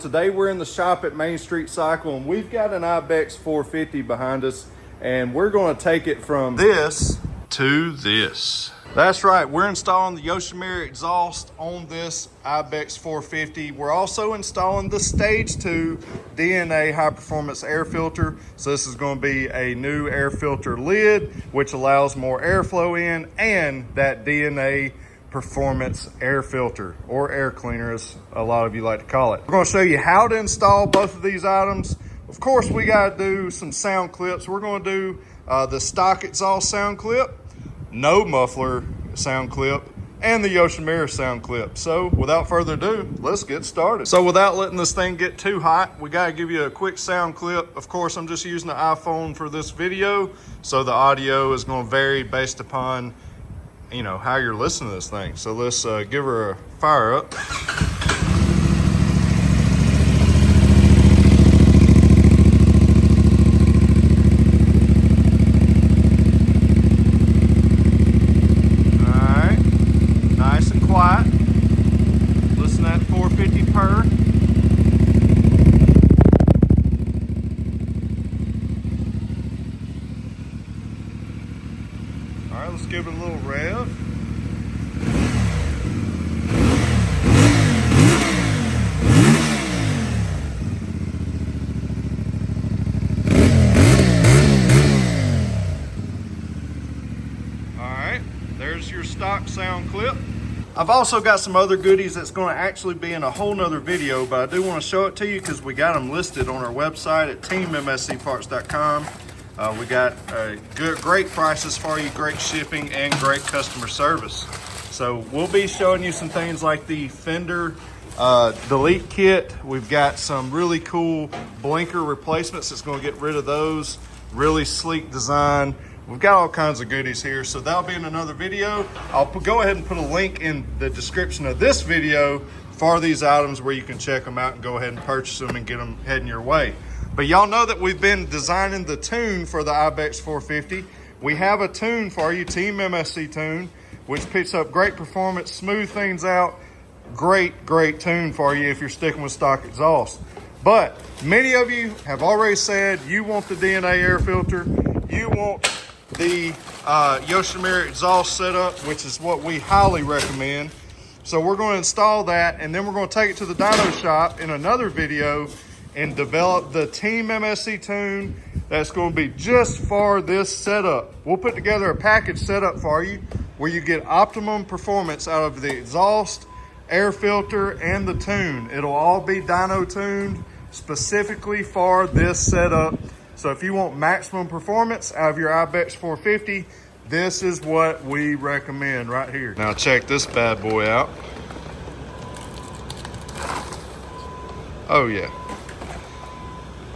Today we're in the shop at Main Street Cycle and we've got an IBEX450 behind us and we're going to take it from this to this. That's right, we're installing the Yoshimura exhaust on this IBEX450. We're also installing the Stage 2 DNA high performance air filter. So this is going to be a new air filter lid which allows more airflow in, and that DNA performance air filter, or air cleaner as a lot of you like to call it. We're going to show you how to install both of these items. Of course, we got to do some sound clips. We're going to do the stock exhaust sound clip, no muffler sound clip, and the Yoshimura sound clip. So without further ado, let's get started. So without letting this thing get too hot, we got to give you a quick sound clip. Of course, I'm just using the iPhone for this video, so the audio is going to vary based upon how you're listening to this thing. So let's give her a fire up. All right, nice and quiet. Listen to that 450 purr. All right, let's give it a little rev. All right, there's your stock sound clip. I've also got some other goodies that's going to actually be in a whole nother video, but I do want to show it to you because we got them listed on our website at TeamMSCparts.com. We got great prices for you, great shipping, and great customer service. So we'll be showing you some things like the fender delete kit. We've got some really cool blinker replacements that's going to get rid of those. Really sleek design. We've got all kinds of goodies here, so that'll be in another video. I'll go ahead and put a link in the description of this video for these items where you can check them out and go ahead and purchase them and get them heading your way. But y'all know that we've been designing the tune for the IBEX450. We have a tune for you, Team MSC tune, which picks up great performance, smooth things out. Great tune for you if you're sticking with stock exhaust. But many of you have already said you want the DNA air filter, you want the Yoshimura exhaust setup, which is what we highly recommend. So we're going to install that, and then we're going to take it to the dyno shop in another video and develop the Team MSC tune that's going to be just for this setup. We'll put together a package setup for you where you get optimum performance out of the exhaust, air filter, and the tune. It'll all be dyno tuned specifically for this setup. So if you want maximum performance out of your IBEX450, this is what we recommend right here. Now check this bad boy out. Oh yeah,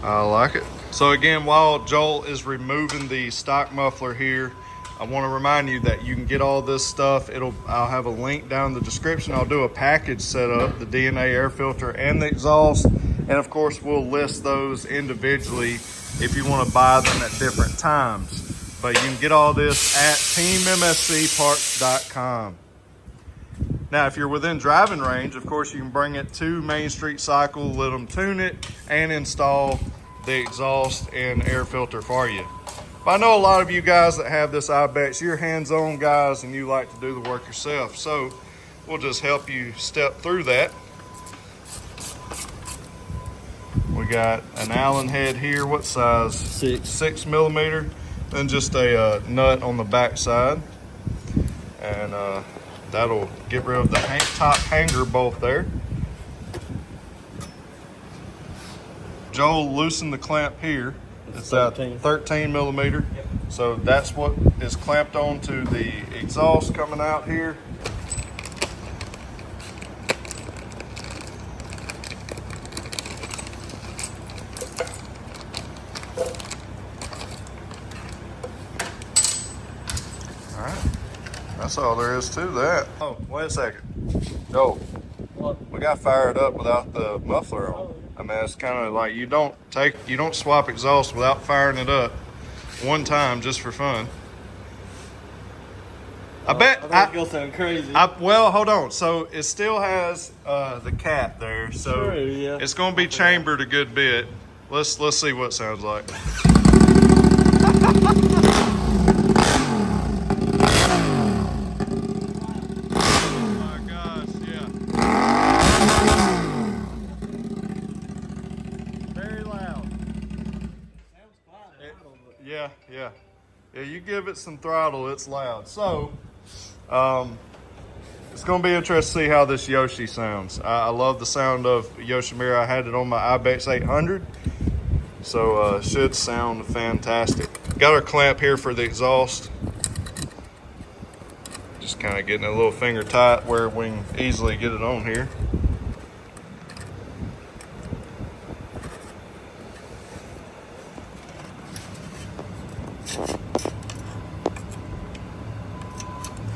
I like it. So again, while Joel is removing the stock muffler here, I want to remind you that you can get all this stuff. I'll have a link down in the description. I'll do a package setup, the DNA air filter and the exhaust. And of course, we'll list those individually if you want to buy them at different times. But you can get all this at TeamMSCparts.com. Now, if you're within driving range, of course, you can bring it to Main Street Cycle, let them tune it, and install the exhaust and air filter for you. But I know a lot of you guys that have this IBEX, you're hands-on guys and you like to do the work yourself. So we'll just help you step through that. We got an Allen head here. What size? 6 millimeter. Then just a nut on the back side. And that'll get rid of the top hanger bolt there. Joel loosened the clamp here. It's 13 millimeter. Yep. So that's what is clamped onto the exhaust coming out here. All right, that's all there is to that. Oh, wait a second. Joel, we got fired up without the muffler on. I mean, it's kind of like you don't swap exhaust without firing it up one time just for fun. I bet I think it's gonna sound crazy. Well, hold on. So it still has the cat there, so True, yeah. it's going to be chambered a good bit. Let's see what it sounds like. Oh my gosh, yeah. Very loud. Sounds quite loud. Yeah. Yeah, you give it some throttle, it's loud. So, it's going to be interesting to see how this Yoshi sounds. I love the sound of Yoshimura. I had it on my IBEX450, so should sound fantastic. Got our clamp here for the exhaust. Just kind of getting a little finger tight where we can easily get it on here.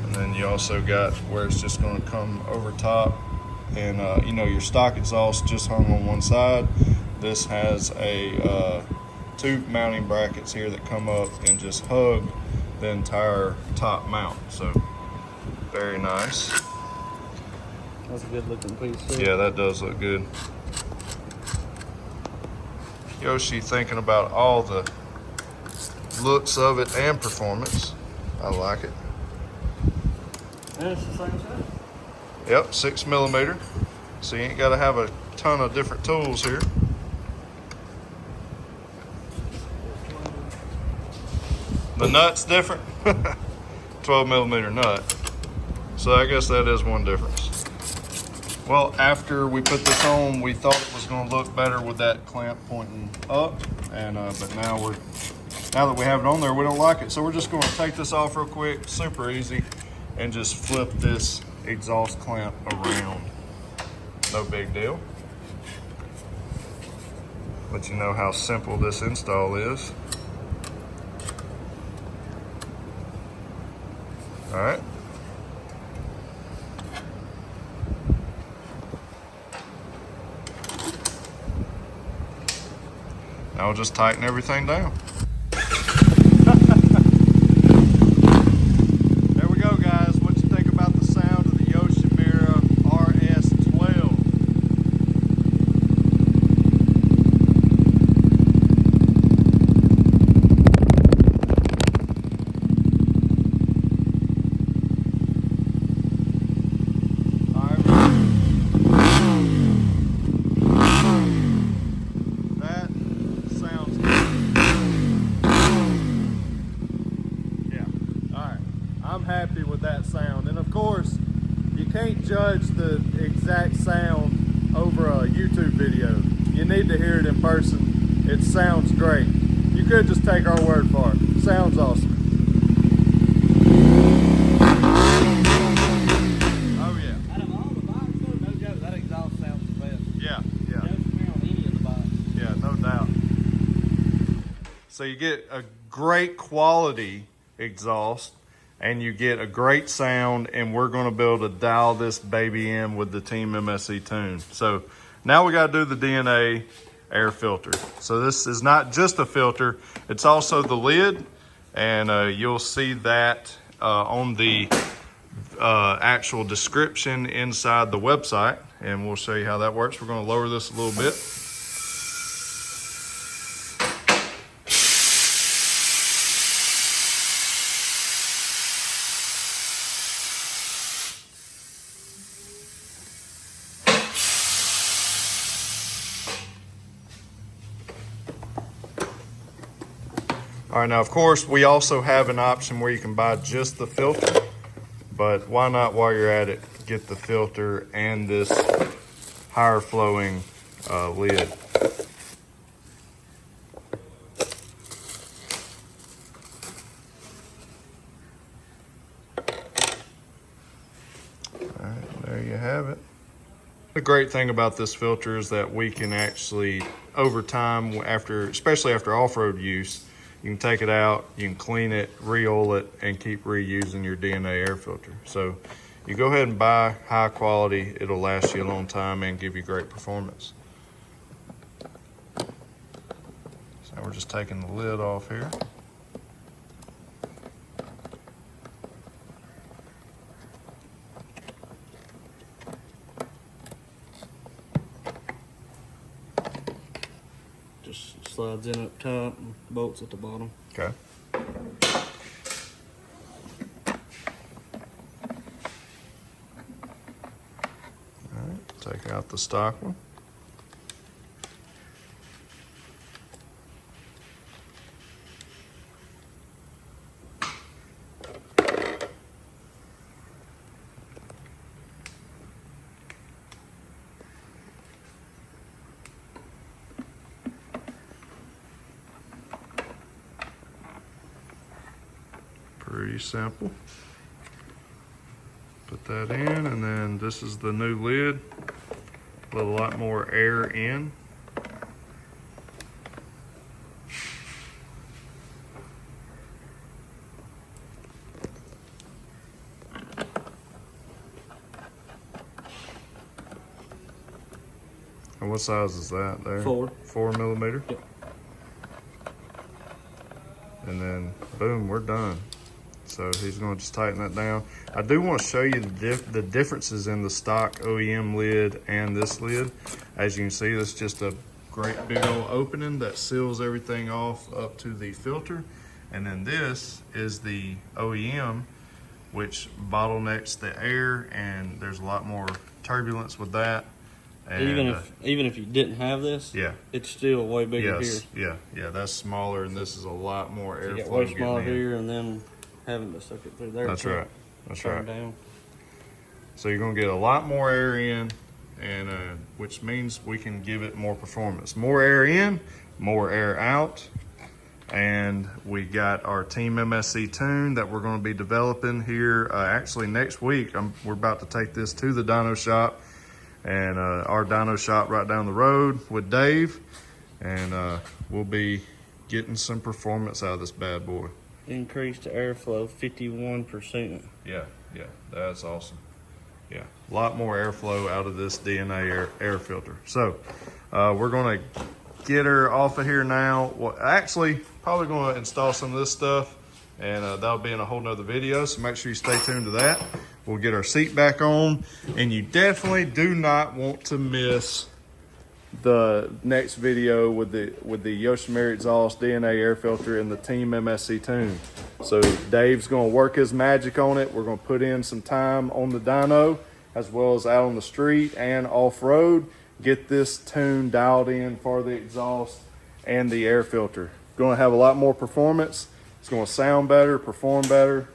And then you also got where it's just going to come over top, and you know, your stock exhaust just hung on one side. This has a two mounting brackets here that come up and just hug the entire top mount. So very nice. That's a good looking piece too. Yeah, that does look good. Yoshi thinking about all the looks of it and performance. I like it. And it's the same size. Yep, 6mm. So you ain't got to have a ton of different tools here. The nut's different. 12mm nut. So I guess that is one difference. Well, after we put this on, we thought it was going to look better with that clamp pointing up, and but now that we have it on there, we don't like it. So we're just going to take this off real quick, super easy, and just flip this exhaust clamp around. No big deal. But you know how simple this install is. All right. Now we'll just tighten everything down. There we go, guys. What you think about the sound of the Yoshimura RS12? I'm happy with that sound, and of course you can't judge the exact sound over a YouTube video. You need to hear it in person. It sounds great. You could just take our word for it. Sounds awesome. Oh yeah. Out of all the bikes though, no joke, that exhaust sounds the best. Yeah. Yoshimura on any of the bikes. Yeah, no doubt. So you get a great quality exhaust, and you get a great sound, and we're going to be able to dial this baby in with the Team MSC tune. So now we got to do the DNA air filter. So this is not just a filter, it's also the lid, and you'll see that on the actual description inside the website, and we'll show you how that works. We're going to lower this a little bit. All right, now of course we also have an option where you can buy just the filter, but why not, while you're at it, get the filter and this higher flowing lid. All right, there you have it. The great thing about this filter is that we can actually, over time, especially after off-road use, you can take it out, you can clean it, re-oil it, and keep reusing your DNA air filter. So you go ahead and buy high quality, it'll last you a long time and give you great performance. So we're just taking the lid off here. Just slides in up top and bolts at the bottom. Okay. All right, take out the stock one. Pretty simple. Put that in, and then this is the new lid. Let a lot more air in. And what size is that there? 4. 4 millimeter? Yep. And then boom, we're done. So he's going to just tighten that down. I do want to show you the differences in the stock OEM lid and this lid. As you can see, this is just a great big old opening that seals everything off up to the filter. And then this is the OEM, which bottlenecks the air, and there's a lot more turbulence with that. And, even if you didn't have this, yeah, it's still way bigger yes, here. yeah, that's smaller, and this is a lot more You airflow get way getting smaller in. here, and then having to suck it through there. That's right. That's turn right. down. So you're going to get a lot more air in, and which means we can give it more performance. More air in, more air out. And we got our Team MSC tune that we're going to be developing here. Actually, next week, we're about to take this to the dyno shop, and our dyno shop right down the road with Dave, and we'll be getting some performance out of this bad boy. Increased airflow 51%. Yeah, that's awesome. Yeah, a lot more airflow out of this DNA air filter. So we're going to get her off of here now. Well, actually, probably going to install some of this stuff, and that'll be in a whole nother video, so make sure you stay tuned to that. We'll get our seat back on, and you definitely do not want to miss the next video with the Yoshimura exhaust DNA air filter and the Team MSC tune. So Dave's going to work his magic on it. We're going to put in some time on the dyno as well as out on the street and off-road. Get this tune dialed in for the exhaust and the air filter. Going to have a lot more performance. It's going to sound better, perform better.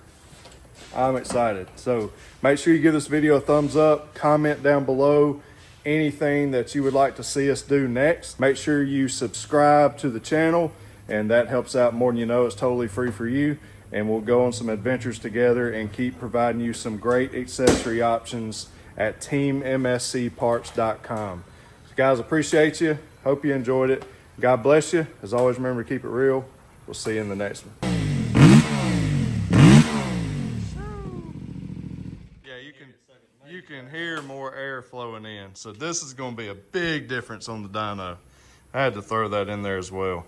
I'm excited. So make sure you give this video a thumbs up, comment down below anything that you would like to see us do next. Make sure you subscribe to the channel, and that helps out more than you know. It's totally free for you, and we'll go on some adventures together and keep providing you some great accessory options at teammscparts.com. So guys, appreciate you. Hope you enjoyed it. God bless you. As always, remember to keep it real. We'll see you in the next one. You can hear more air flowing in. So this is going to be a big difference on the dyno. I had to throw that in there as well.